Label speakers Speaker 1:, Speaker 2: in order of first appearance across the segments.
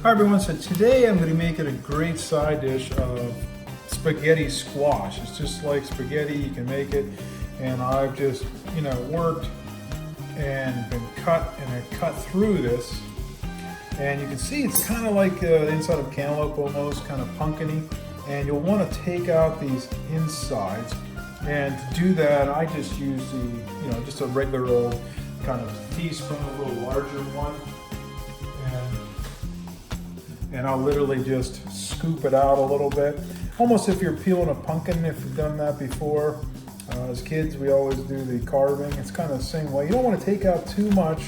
Speaker 1: Hi everyone, so today I'm going to make it a great side dish of spaghetti squash. It's just like spaghetti, you can make it, and I've just, worked and been cut, and I cut through this, and you can see it's kind of like the inside of cantaloupe almost, kind of pumpkin-y, and you'll want to take out these insides, and to do that I just use the, just a regular old kind of teaspoon, a little larger one, and I'll literally just scoop it out a little bit. Almost if you're peeling a pumpkin, if you've done that before. As kids, we always do the carving. It's kind of the same way. You don't want to take out too much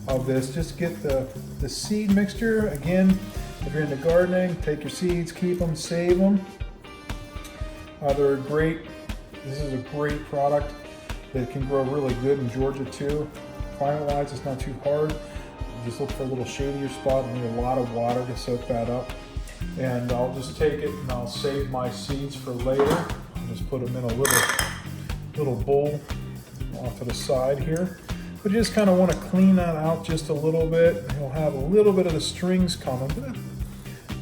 Speaker 1: of this. Just get the seed mixture. Again, if you're into gardening, take your seeds, keep them, save them. They're great. This is a great product that can grow really good in Georgia too. Climate-wise, it's not too hard. Just look for a little shadier spot and need a lot of water to soak that up. And I'll just take it and I'll save my seeds for later. I'll just put them in a little bowl off to the side here. But you just kind of want to clean that out just a little bit. You'll have a little bit of the strings coming, but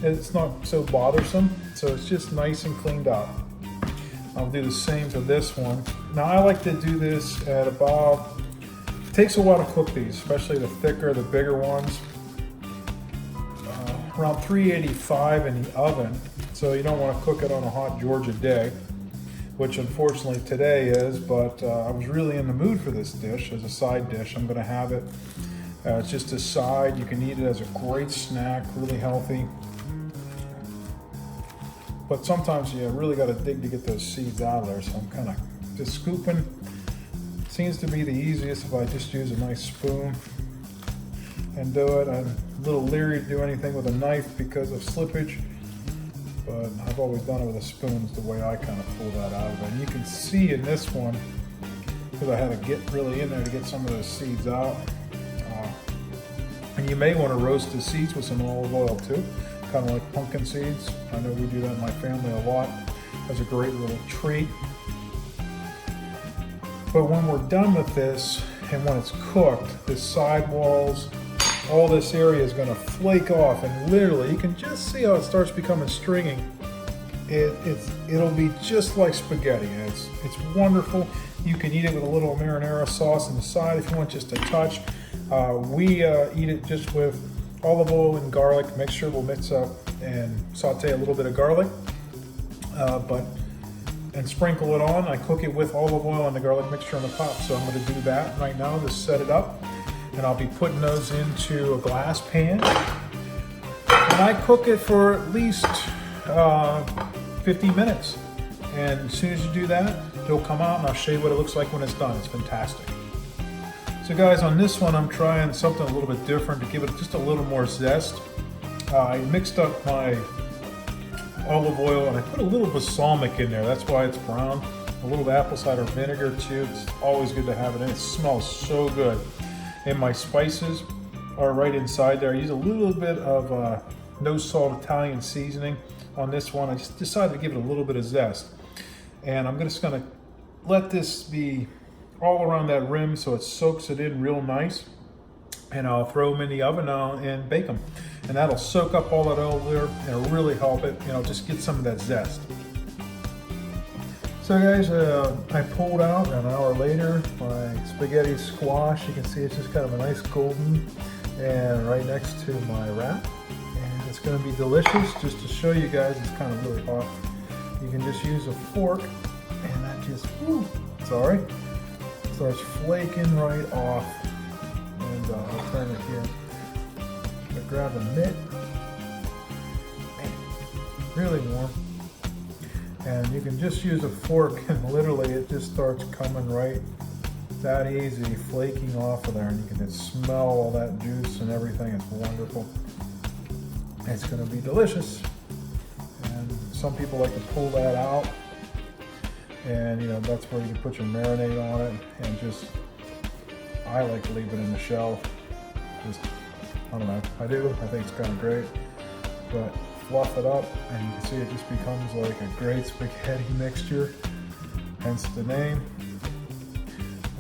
Speaker 1: it's not so bothersome. So it's just nice and cleaned up. I'll do the same to this one. Now I like to do this at about, it takes a while to cook these, especially the thicker, the bigger ones. Around 385 in the oven, so you don't want to cook it on a hot Georgia day, which unfortunately today is, but I was really in the mood for this dish as a side dish. I'm going to have it. It's just a side. You can eat it as a great snack, really healthy. But sometimes you really got to dig to get those seeds out of there, so I'm kind of just scooping. Seems to be the easiest if I just use a nice spoon and do it. I'm a little leery to do anything with a knife because of slippage, but I've always done it with a spoon, is the way I kind of pull that out of it. And you can see in this one, because I had to get really in there to get some of those seeds out. And you may want to roast the seeds with some olive oil too, kind of like pumpkin seeds. I know we do that in my family a lot as a great little treat. But when we're done with this, and when it's cooked, the sidewalls, all this area is going to flake off, and literally you can just see how it starts becoming stringy. It'll be just like spaghetti. It's wonderful. You can eat it with a little marinara sauce on the side if you want just a touch. We eat it just with olive oil and garlic. Make sure we'll mix up and saute a little bit of garlic, and sprinkle it on. I cook it with olive oil and the garlic mixture on the top, so I'm going to do that right now. Just set it up, and I'll be putting those into a glass pan. And I cook it for at least 50 minutes. And as soon as you do that, it'll come out, and I'll show you what it looks like when it's done. It's fantastic. So guys, on this one, I'm trying something a little bit different to give it just a little more zest. I mixed up my olive oil, and I put a little balsamic in there. That's why it's brown. A little apple cider vinegar too. It's always good to have it in. It smells so good. And my spices are right inside there. I use a little bit of no salt Italian seasoning on this one. I just decided to give it a little bit of zest. And I'm just gonna let this be all around that rim so it soaks it in real nice. And I'll throw them in the oven now and bake them. And that'll soak up all that oil there, and it'll really help it, just get some of that zest. So guys, I pulled out an hour later my spaghetti squash. You can see it's just kind of a nice golden, and right next to my wrap. And it's gonna be delicious. Just to show you guys, it's kind of really hot. You can just use a fork, and that just, starts flaking right off. And I'll turn it here. I grab a mitt. Man, really warm. And you can just use a fork, and literally it just starts coming right that easy, flaking off of there, and you can just smell all that juice and everything. It's wonderful. It's going to be delicious. And some people like to pull that out, and that's where you can put your marinade on it, and just, I like to leave it in the shell. Just, I don't know, I do. I think it's kind of great. But fluff it up, and you can see it just becomes like a great spaghetti mixture, hence the name.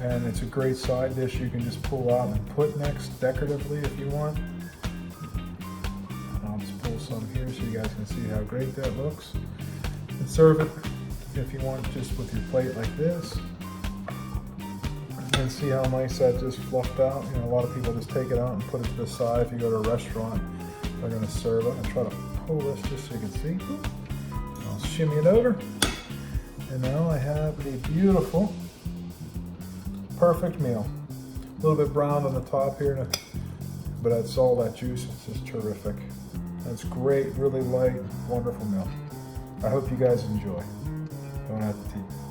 Speaker 1: And it's a great side dish you can just pull out and put next decoratively if you want. some here so you guys can see how great that looks. And serve it if you want just with your plate like this. And see how nice that just fluffed out. You know, a lot of people just take it out and put it to the side. If you go to a restaurant, they're going to serve it. I'll try to pull this just so you can see. I'll shimmy it over. And now I have a beautiful, perfect meal. A little bit brown on the top here, but that's all that juice. It's just terrific. That's great, really light, wonderful meal. I hope you guys enjoy. Bon appetit.